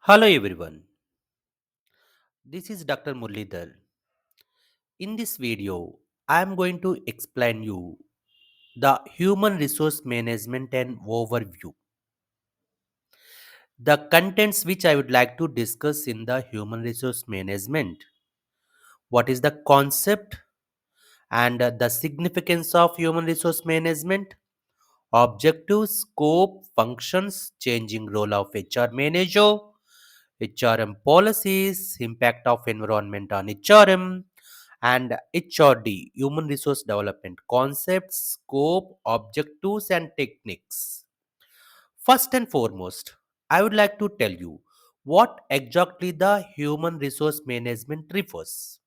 Hello everyone, this is Dr. Murlidhar. In this video, I am going to explain you the human resource management and overview. The contents which I would like to discuss in the human resource management. What is the concept and the significance of human resource management? Objectives, scope, functions, changing role of HR manager, HRM policies, impact of environment on HRM, and HRD, human resource development concepts, scope, objectives, and techniques. First and foremost, I would like to tell you what exactly the human resource management refers.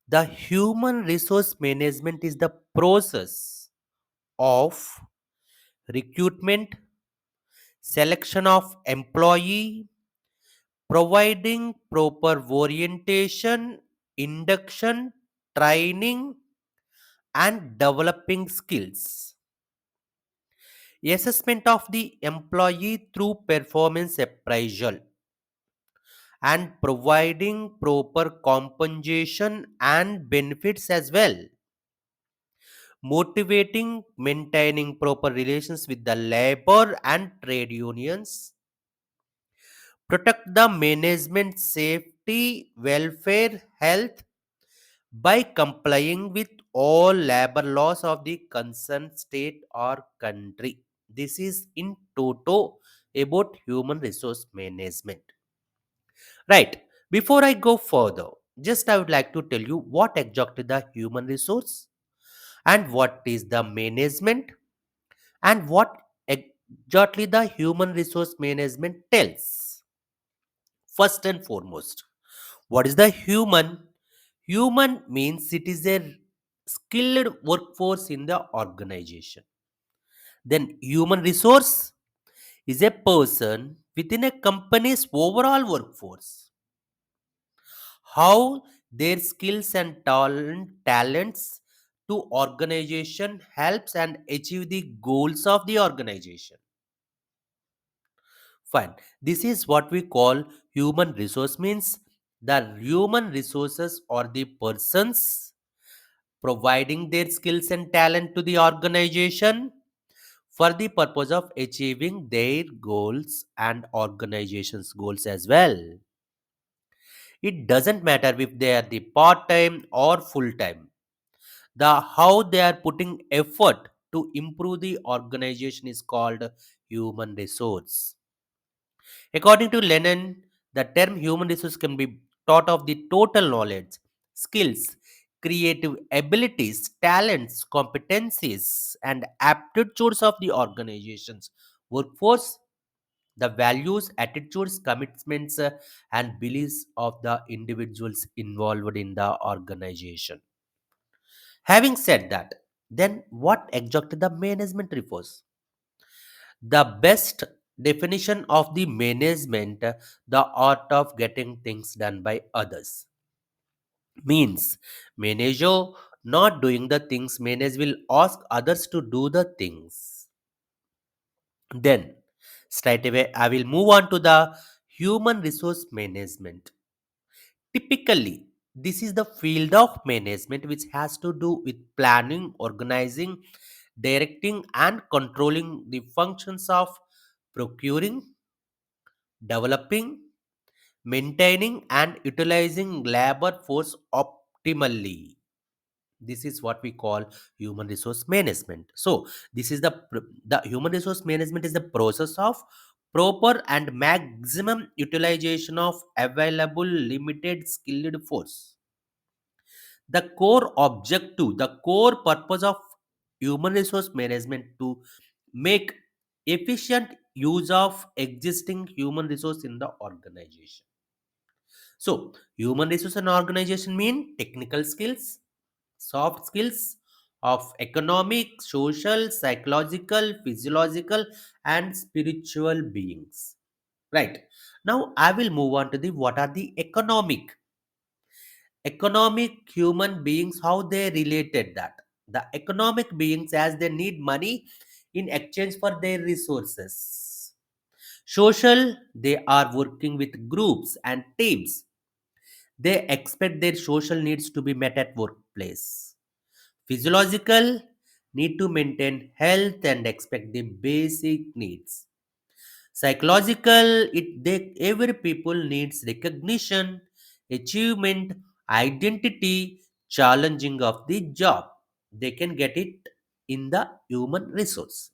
The human resource management is the process of recruitment, selection of employee, providing proper orientation, induction, training, and developing skills. Assessment of the employee through performance appraisal and providing proper compensation and benefits as well. Motivating, maintaining proper relations with the labor and trade unions. Protect the management safety, welfare, health by complying with all labor laws of the concerned state or country. This is in toto about human resource management. Right. Before I go further, just I would like to tell you what exactly the human resource and what is the management and what exactly the human resource management tells. First and foremost, what is the human? Human means it is a skilled workforce in the organization. Then, human resource is a person within a company's overall workforce. How their skills and talents to organization helps and achieve the goals of the organization. Fine. This is what we call human resource means the human resources or the persons providing their skills and talent to the organization for the purpose of achieving their goals and organization's goals as well. It doesn't matter if they are the part-time or full-time. The how they are putting effort to improve the organization is called human resource. According to Lennon, the term human resource can be taught of the total knowledge, skills, creative abilities, talents, competencies, and aptitudes of the organization's workforce, the values, attitudes, commitments, and beliefs of the individuals involved in the organization. Having said that, then what exactly the management refers? The best definition of the management, the art of getting things done by others, means manager not doing the things, manager will ask others to do the things. Then, straight away, I will move on to the human resource management. Typically, this is the field of management which has to do with planning, organizing, directing, and controlling the functions of procuring, developing, maintaining, and utilizing labor force optimally. This is what we call human resource management. So, this is the human resource management is the process of proper and maximum utilization of available limited skilled force. The core objective, the core purpose of human resource management to make efficient use of existing human resource in the organization. So, human resource and organization mean technical skills, soft skills of economic, social, psychological, physiological, and spiritual beings. Right. Now, I will move on to the what are the economic human beings, how they related that. The economic beings, as they need money in exchange for their resources, Social, they are working with groups and teams. They expect their social needs to be met at workplace. Physiological, need to maintain health and expect the basic needs. Psychological, every people needs recognition, achievement, identity, challenging of the job. They can get it in the human resource.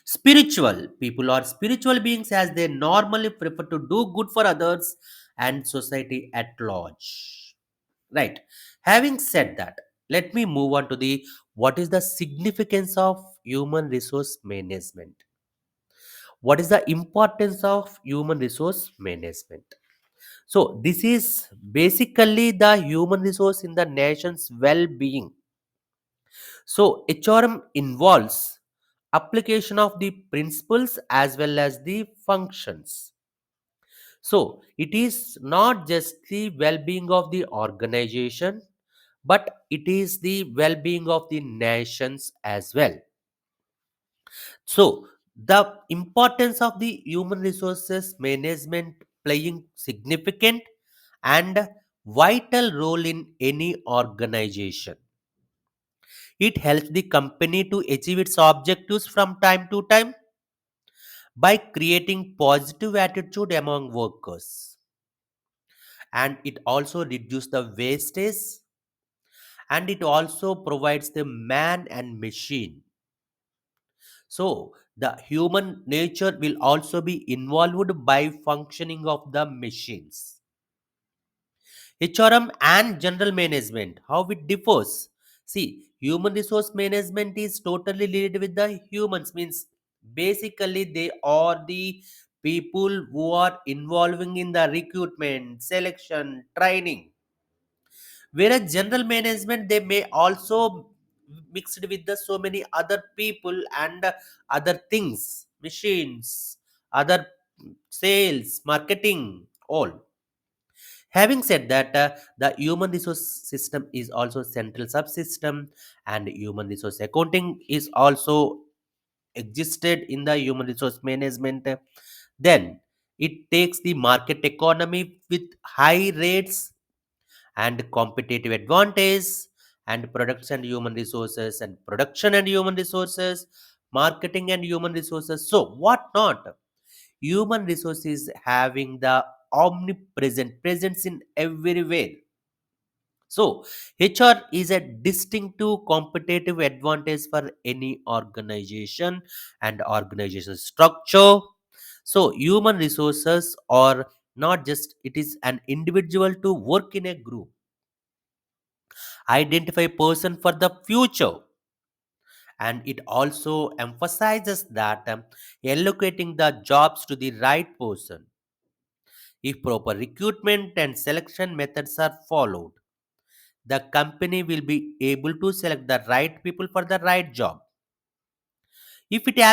Spiritual, people are spiritual beings as they normally prefer to do good for others and society at large. Right. Having said that, let me move on to the what is the significance of human resource management. What is the importance of human resource management? So, this is basically the human resource in the nation's well being. So, HRM involves application of the principles as well as the functions. So, it is not just the well being of the organization, but it is the well being of the nations as well. So, the importance of the human resources management playing significant and vital role in any organization. It helps the company to achieve its objectives from time to time by creating positive attitude among workers, and it also reduces the wastage, and it also provides the man and machine. So the human nature will also be involved by functioning of the machines. HRM and general management, how it differs. See, human resource management is totally related with the humans, means basically they are the people who are involving in the recruitment, selection, training. Whereas general management, they may also mixed with the so many other people and other things, machines, other sales, marketing, all. Having said that, the human resource system is also central subsystem, and human resource accounting is also existed in the human resource management. Then it takes the market economy with high rates and competitive advantage, and products and human resources, and production and human resources, marketing and human resources, so what not. Human resources having the omnipresent presence in everywhere. So HR is a distinctive competitive advantage for any organization and organization structure. So human resources are not just it is an individual to work in a group, identify person for the future, and it also emphasizes that allocating the jobs to the right person. If proper recruitment and selection methods are followed, the company will be able to select the right people for the right job. If it is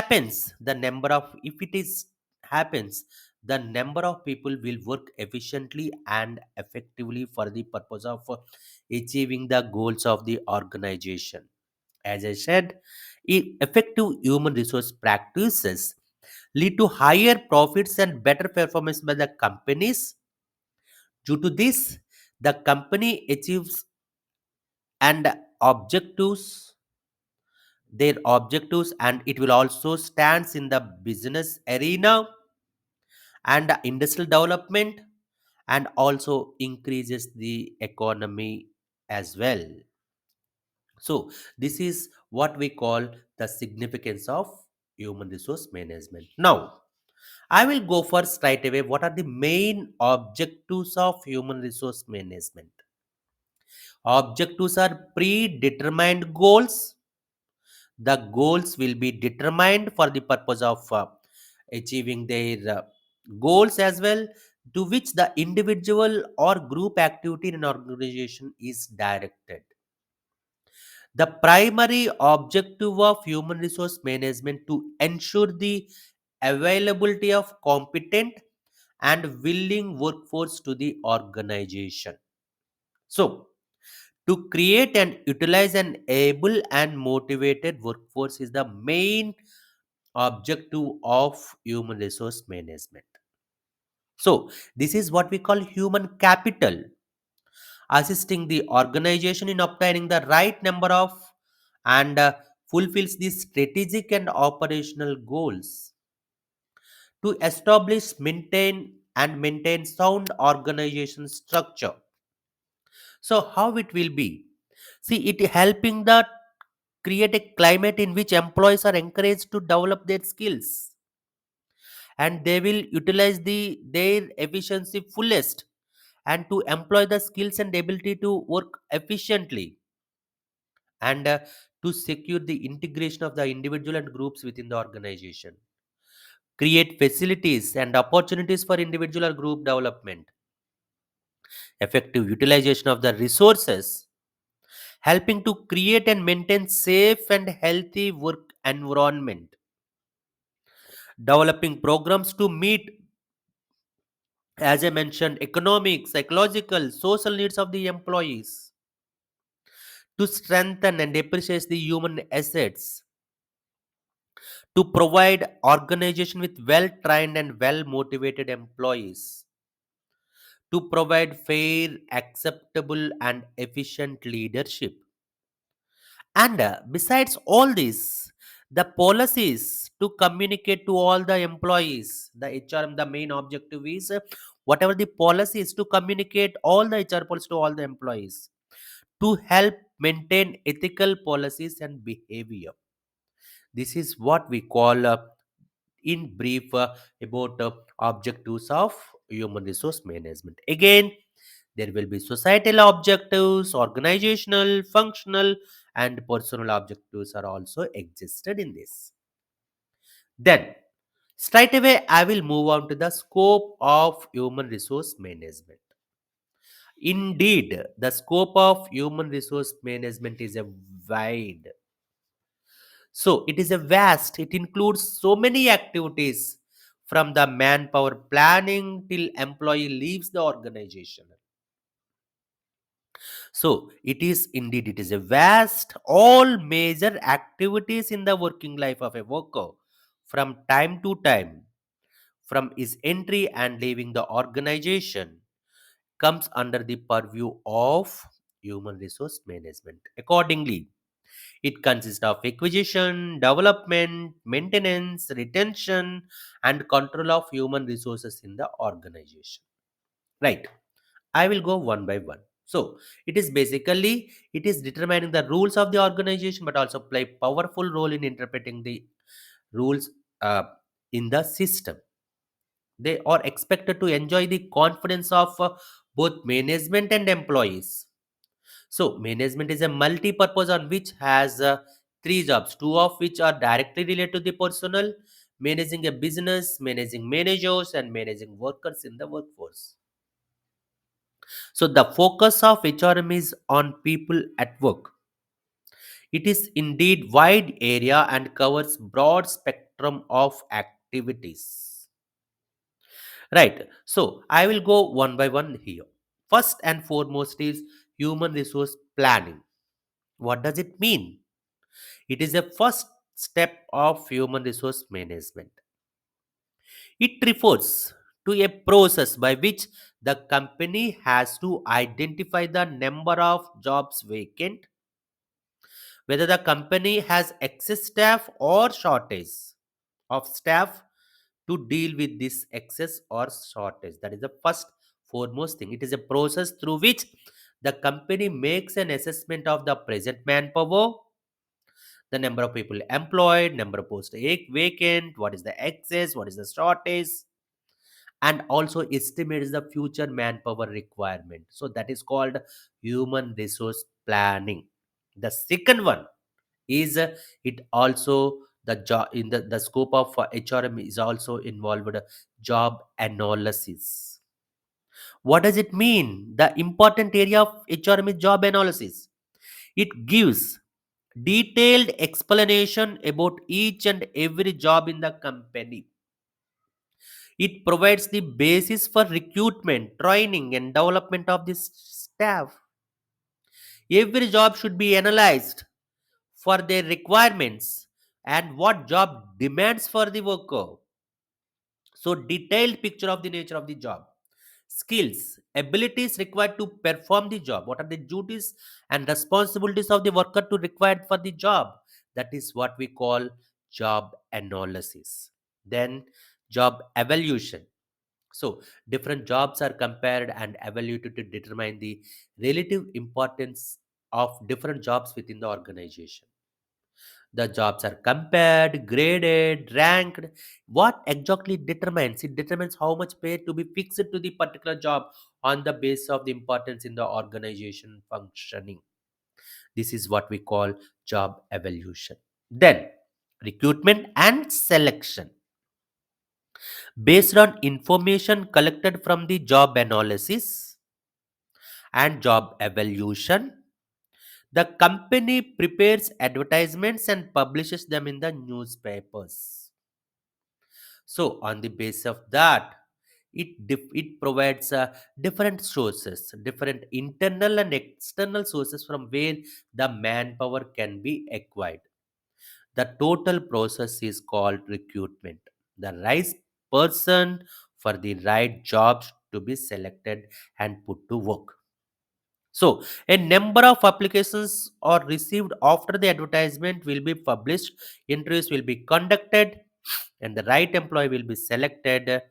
happens, the number of people will work efficiently and effectively for the purpose of achieving the goals of the organization. As I said, effective human resource practices lead to higher profits and better performance by the companies. Due to this, the company achieves and objectives their objectives, and it will also stands in the business arena and industrial development, and also increases the economy as well. So this is what we call the significance of human resource management. Now I will go first right away. What are the main objectives of human resource management? Objectives are predetermined goals. The goals will be determined for the purpose of achieving their goals as well, to which the individual or group activity in an organization is directed. The primary objective of human resource management to ensure the availability of competent and willing workforce to the organization. So, to create and utilize an able and motivated workforce is the main objective of human resource management. So, this is what we call human capital, assisting the organization in obtaining the right number of and fulfills the strategic and operational goals to establish, maintain sound organization structure. So how it will be? See, it helping the create a climate in which employees are encouraged to develop their skills and they will utilize their efficiency fullest and to employ the skills and ability to work efficiently and to secure the integration of the individual and groups within the organization, create facilities and opportunities for individual or group development, effective utilization of the resources, helping to create and maintain safe and healthy work environment, developing programs to meet, as I mentioned, economic, psychological, social needs of the employees, to strengthen and appreciate the human assets, to provide organization with well trained and well motivated employees, to provide fair, acceptable and efficient leadership. And besides all this, the policies to communicate to all the employees, the HRM, the main objective is whatever the policy is to communicate all the HR policies to all the employees to help maintain ethical policies and behavior. This is what we call, in brief, about objectives of human resource management. Again, there will be societal objectives, organizational, functional, and personal objectives are also existed in this. Then, straight away, I will move on to the scope of human resource management. Indeed, the scope of human resource management is a wide. So it is a vast, it includes so many activities from the manpower planning till employee leaves the organization. So it is a vast, all major activities in the working life of a worker from time to time, from his entry and leaving the organization, comes under the purview of human resource management. Accordingly, it consists of acquisition, development, maintenance, retention, and control of human resources in the organization. Right. I will go one by one. So it is basically it is determining the rules of the organization, but also play powerful role in interpreting the rules uh, in the system. They are expected to enjoy the confidence of both management and employees. So management is a multi-purpose on which has three jobs, two of which are directly related to the personnel, managing a business, managing managers, and managing workers in the workforce. So the focus of HRM is on people at work. It is indeed wide area and covers broad spectrum of activities. Right. So I will go one by one here. First and foremost is human resource planning. What does it mean? It is a first step of human resource management. It refers to a process by which the company has to identify the number of jobs vacant, whether the company has excess staff or shortage of staff to deal with this excess or shortage. That is the first foremost thing. It is a process through which the company makes an assessment of the present manpower, the number of people employed, number of posts vacant, what is the excess, what is the shortage, and also estimates the future manpower requirement. So that is called human resource planning. The second one is it also the job in the scope of HRM is also involved job analysis. What does it mean? The important area of HRM is job analysis. It gives detailed explanation about each and every job in the company. It provides the basis for recruitment, training, and development of the staff. Every job should be analyzed for their requirements and what job demands for the worker. So, detailed picture of the nature of the job, skills, abilities required to perform the job. What are the duties and responsibilities of the worker to required for the job? That is what we call job analysis. Then, job evaluation. So, different jobs are compared and evaluated to determine the relative importance of different jobs within the organization. The jobs are compared, graded, ranked. What exactly determines? It determines how much pay to be fixed to the particular job on the basis of the importance in the organization functioning. This is what we call job evaluation. Then, recruitment and selection. Based on information collected from the job analysis and job evaluation, the company prepares advertisements and publishes them in the newspapers. So, on the basis of that, it provides different sources, different internal and external sources from where the manpower can be acquired. The total process is called recruitment. The right person for the right jobs to be selected and put to work. So, a number of applications are received after the advertisement will be published, interviews will be conducted, and the right employee will be selected.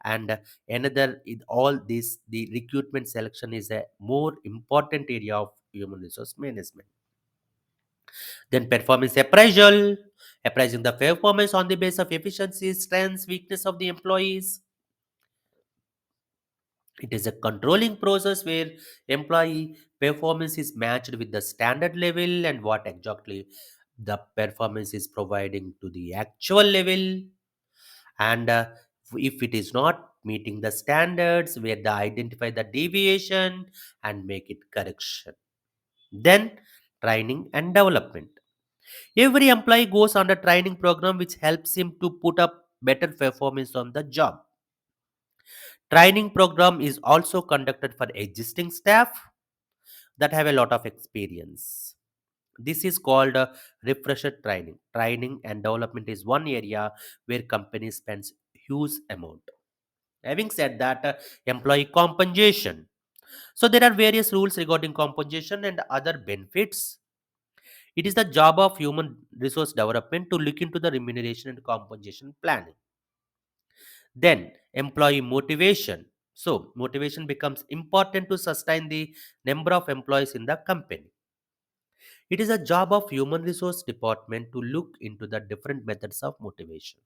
And another, in all this, the recruitment selection is a more important area of human resource management. Then, performance appraisal, appraising the performance on the basis of efficiency, strengths, weakness of the employees. It is a controlling process where employee performance is matched with the standard level and what exactly the performance is providing to the actual level. And if it is not meeting the standards, where they identify the deviation and make it correction. Then training and development. Every employee goes on a training program which helps him to put up better performance on the job. Training program is also conducted for existing staff that have a lot of experience. This is called refresher training. Training and development is one area where company spends huge amount. Having said that, employee compensation. So there are various rules regarding compensation and other benefits. It is the job of human resource development to look into the remuneration and compensation planning. Then, employee motivation. So, motivation becomes important to sustain the number of employees in the company. It is a job of human resource department to look into the different methods of motivation.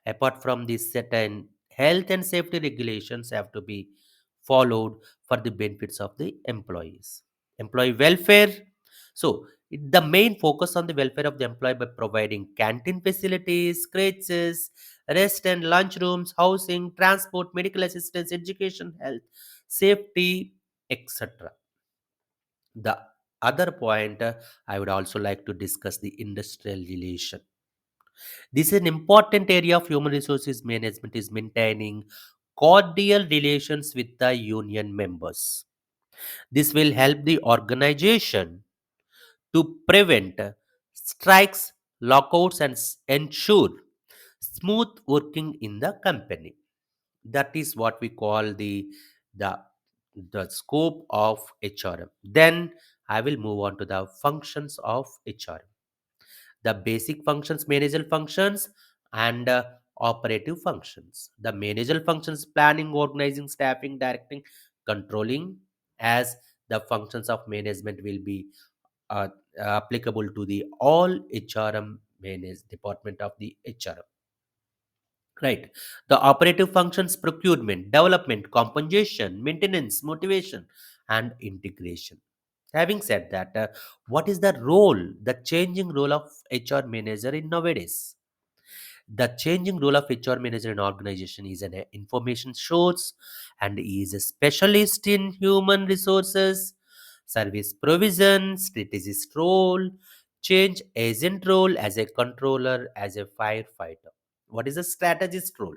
Apart from this, certain health and safety regulations have to be followed for the benefits of the employees. Employee welfare. So, the main focus on the welfare of the employee by providing canteen facilities, crèches, rest and lunch rooms, housing, transport, medical assistance, education, health, safety, etc. The other point I would also like to discuss the industrial relation. This is an important area of human resources management is maintaining cordial relations with the union members. This will help the organization to prevent strikes, lockouts, and ensure smooth working in the company. That is what we call the the scope of HRM. Then I will move on to the functions of HRM. The basic functions, managerial functions, and operative functions. The managerial functions: planning, organizing, staffing, directing, controlling. As the functions of management will be uh, applicable to the all HRM manage department of the HRM. Right. The operative functions: procurement, development, compensation, maintenance, motivation, and integration. Having said that, what is the role, the changing role of HR manager in nowadays? The changing role of HR manager in organization is an information source and is a specialist in human resources, service provision, strategist role, change agent role as a controller, as a firefighter. What is a strategist role?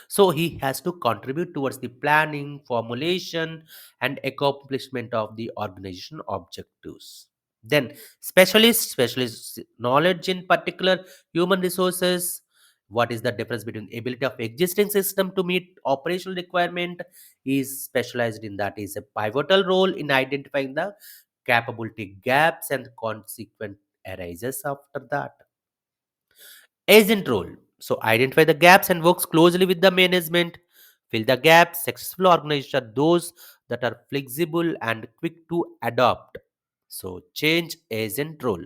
So he has to contribute towards the planning, formulation, and accomplishment of the organization objectives. Then specialist knowledge in particular human resources. What is the difference between ability of existing system to meet operational requirement is specialized in that is a pivotal role in identifying the capability gaps and consequent arises after that. Agent role. So identify the gaps and works closely with the management. Fill the gaps. Successful organizations are those that are flexible and quick to adopt. So change agent role.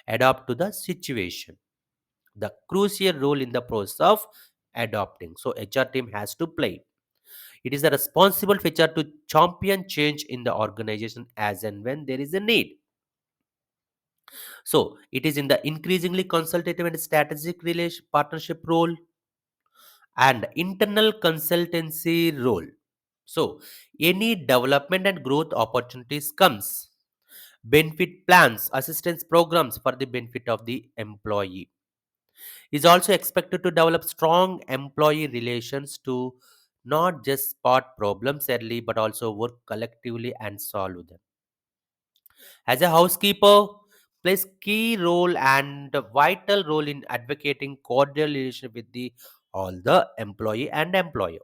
Adapt to the situation. The crucial role in the process of adopting. So HR team has to play. It is a responsible feature to champion change in the organization as and when there is a need. So it is in the increasingly consultative and strategic relation partnership role and internal consultancy role. So any development and growth opportunities comes. Benefit plans, assistance programs for the benefit of the employee. Is also expected to develop strong employee relations to not just spot problems early but also work collectively and solve them. As a housekeeper, plays key role and a vital role in advocating cordial relationship with the all the employee and employer.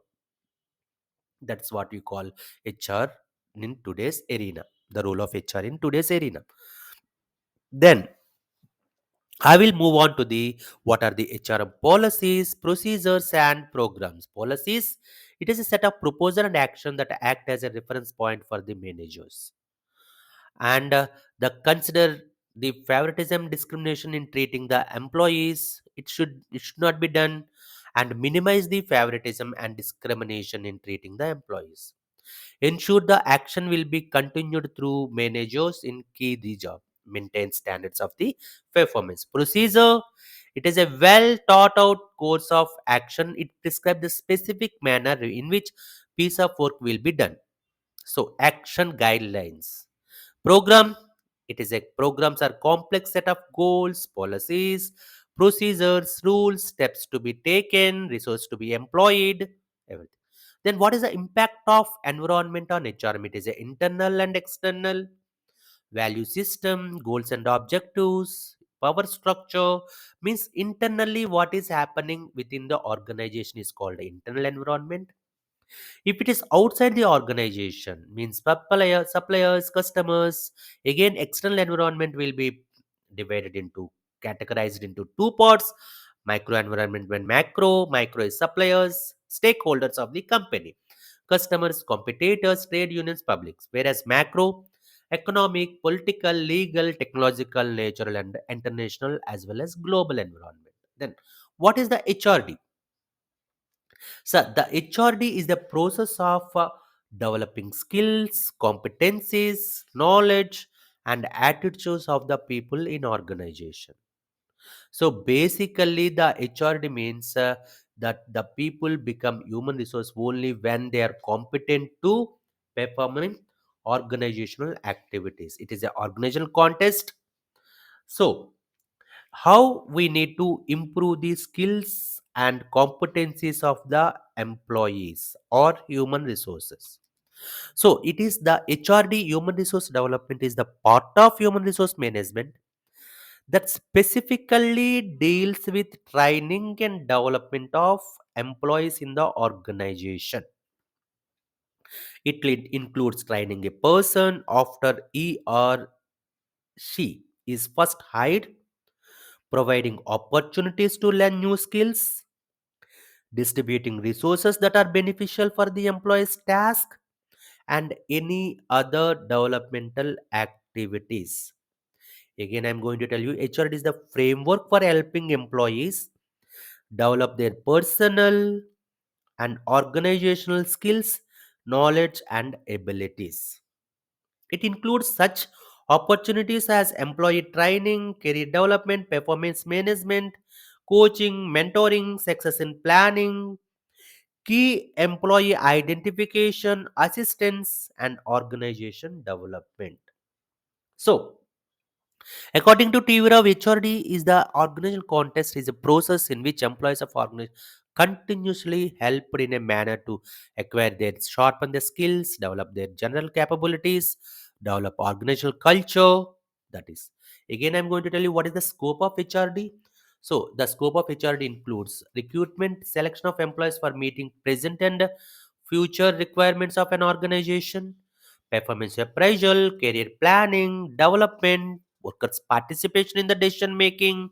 That's what we call HR in today's arena. The role of HR in today's arena. Then I will move on to the what are the HRM policies, procedures, and programs. Policies. It is a set of proposal and action that act as a reference point for the managers and the consider the favoritism discrimination in treating the employees. It should not be done and minimize the favoritism and discrimination in treating the employees. Ensure the action will be continued through managers in key the job. Maintain standards of the performance. Procedure. It is a well thought out course of action. It describes the specific manner in which piece of work will be done. So action guidelines. Program. It is a programs are complex set of goals, policies, procedures, rules, steps to be taken, resource to be employed, everything. Then what is the impact of environment on HRM? It is a internal and external value system, goals and objectives, power structure. Means internally what is happening within the organization is called the internal environment. If it is outside the organization, means suppliers, customers, again external environment will be divided into categorized into two parts. Micro environment when micro is suppliers, stakeholders of the company, customers, competitors, trade unions, publics. Whereas macro, economic, political, legal, technological, natural, and international, as well as global environment. Then, what is the HRD? So, the HRD is the process of developing skills, competencies, knowledge, and attitudes of the people in organization. So basically, the HRD means that the people become human resource only when they are competent to performing organizational activities. It is an organizational contest. So how we need to improve the skills and competencies of the employees or human resources. So it is the HRD, human resource development, is the part of human resource management that specifically deals with training and development of employees in the organization. It includes training a person after he or she is first hired, providing opportunities to learn new skills, distributing resources that are beneficial for the employee's task, and any other developmental activities. Again, I'm going to tell you HRD is the framework for helping employees develop their personal and organizational skills, knowledge, and abilities. It includes such opportunities as employee training, career development, performance management, coaching, mentoring, succession planning, key employee identification, assistance, and organization development. So, according to Tivira, HRD is the organizational contest is a process in which employees of organization continuously helped in a manner to acquire their sharpen their skills, develop their general capabilities, develop organizational culture. That is, again, I'm going to tell you what is the scope of HRD. So, the scope of HRD includes recruitment, selection of employees for meeting present and future requirements of an organization, performance appraisal, career planning, development, workers' participation in the decision making,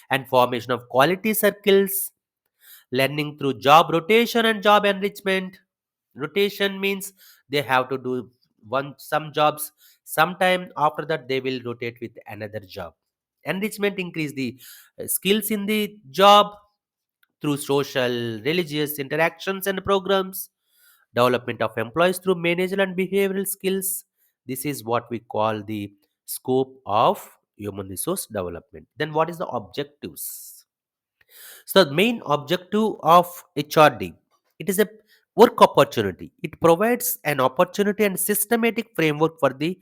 and formation of quality circles, learning through job rotation and job enrichment. Rotation means they have to do some jobs, sometime after that they will rotate with another job. Enrichment increase the skills in the job through social, religious interactions and programs. Development of employees through managerial and behavioral skills. This is what we call the scope of human resource development. Then what is the objectives? So the main objective of HRD, it is a work opportunity. It provides an opportunity and systematic framework for the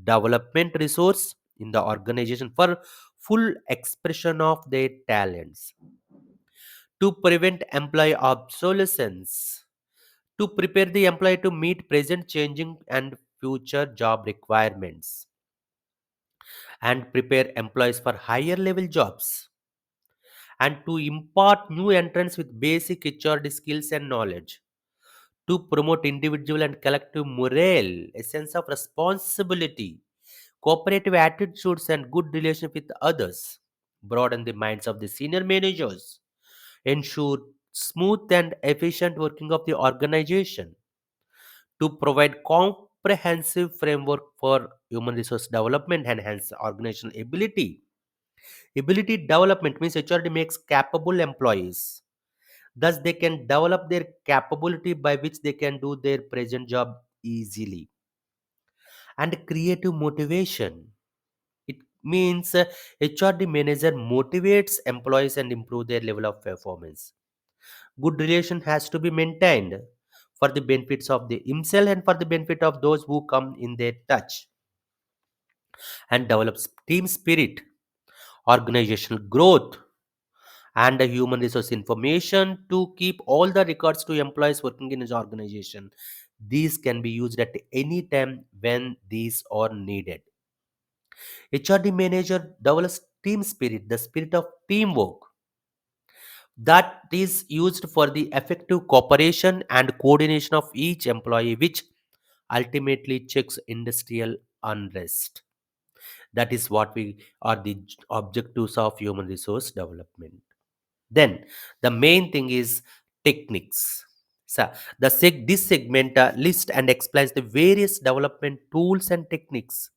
development resource in the organization for full expression of their talents, to prevent employee obsolescence, to prepare the employee to meet present changing and future job requirements, and prepare employees for higher level jobs, and to impart new entrants with basic HRD skills and knowledge, to promote individual and collective morale, a sense of responsibility, cooperative attitudes, and good relation with others, broaden the minds of the senior managers, ensure smooth and efficient working of the organization, to provide comprehensive framework for human resource development, enhance organizational ability. Ability development means HRD makes capable employees. Thus, they can develop their capability by which they can do their present job easily. And creative motivation. It means HRD manager motivates employees and improve their level of performance. Good relation has to be maintained for the benefits of the himself and for the benefit of those who come in their touch, and develops team spirit, organizational growth, and the human resource information to keep all the records to employees working in his organization. These can be used at any time when these are needed. HRD manager develops team spirit, the spirit of teamwork that is used for the effective cooperation and coordination of each employee, which ultimately checks industrial unrest. That is what we are the objectives of human resource development. Then the main thing is techniques. So this segment lists and explains the various development tools and techniques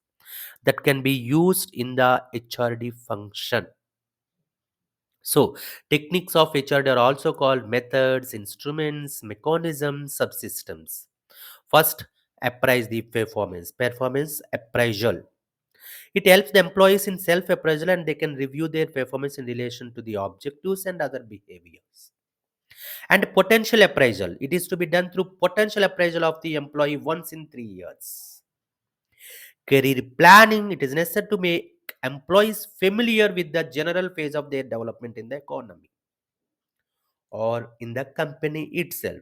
that can be used in the HRD function. So techniques of HRD are also called methods, instruments, mechanisms, subsystems. First, appraise the performance appraisal. It helps the employees in self appraisal and they can review their performance in relation to the objectives and other behaviors. And potential appraisal, it is to be done through potential appraisal of the employee once in 3 years. Career planning, it is necessary to make employees familiar with the general phase of their development in the economy or in the company itself.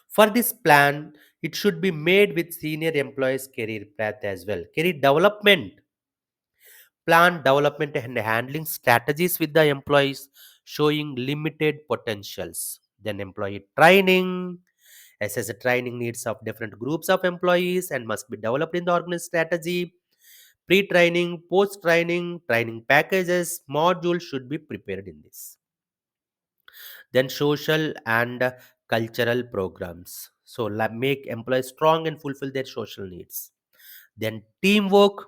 For this plan, it should be made with senior employees' career path as well. Career development, plan development and handling strategies with the employees showing limited potentials. Then employee training, assess the training needs of different groups of employees and must be developed in the organized strategy. Pre-training, post-training, training packages, modules should be prepared in this. Then social and cultural programs. So make employees strong and fulfill their social needs. Then teamwork.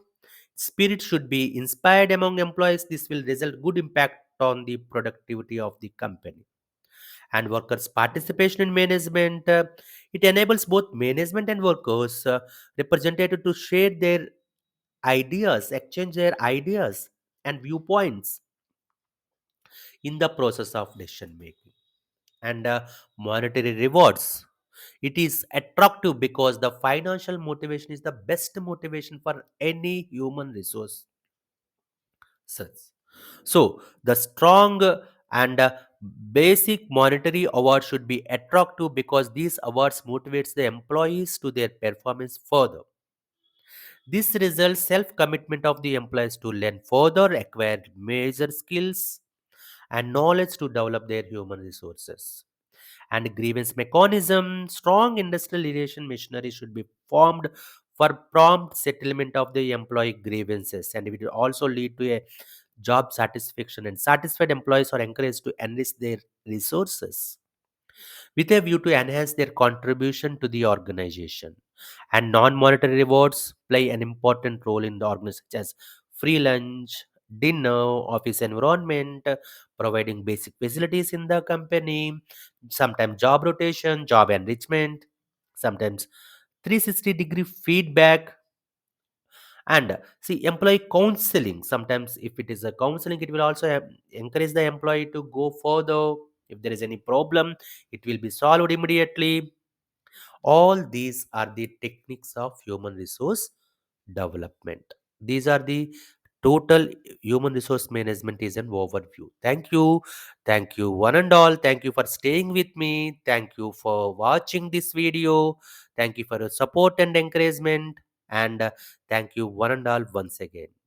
Spirit should be inspired among employees. This will result good impact on the productivity of the company. And workers' participation in management. It enables both management and workers representative to share their ideas, exchange their ideas and viewpoints in the process of decision making. And monetary rewards. It is attractive because the financial motivation is the best motivation for any human resource search. So, the strong and basic monetary award should be attractive because these awards motivates the employees to their performance further. This results self-commitment of the employees to learn further, acquire major skills and knowledge to develop their human resources. And grievance mechanism, strong industrial relation machinery should be formed for prompt settlement of the employee grievances, and it will also lead to a job satisfaction, and satisfied employees are encouraged to enrich their resources with a view to enhance their contribution to the organization. And non-monetary rewards play an important role in the organization, such as free lunch, dinner, office environment, providing basic facilities in the company, sometimes job rotation, job enrichment, sometimes 360-degree feedback, and see employee counseling. Sometimes if it is a counseling, it will also encourage the employee to go further. If there is any problem, it will be solved immediately. All these are the techniques of human resource development. These are the total human resource management is an overview. Thank you. Thank you, one and all. Thank you for staying with me. Thank you for watching this video. Thank you for your support and encouragement. And thank you, one and all, once again.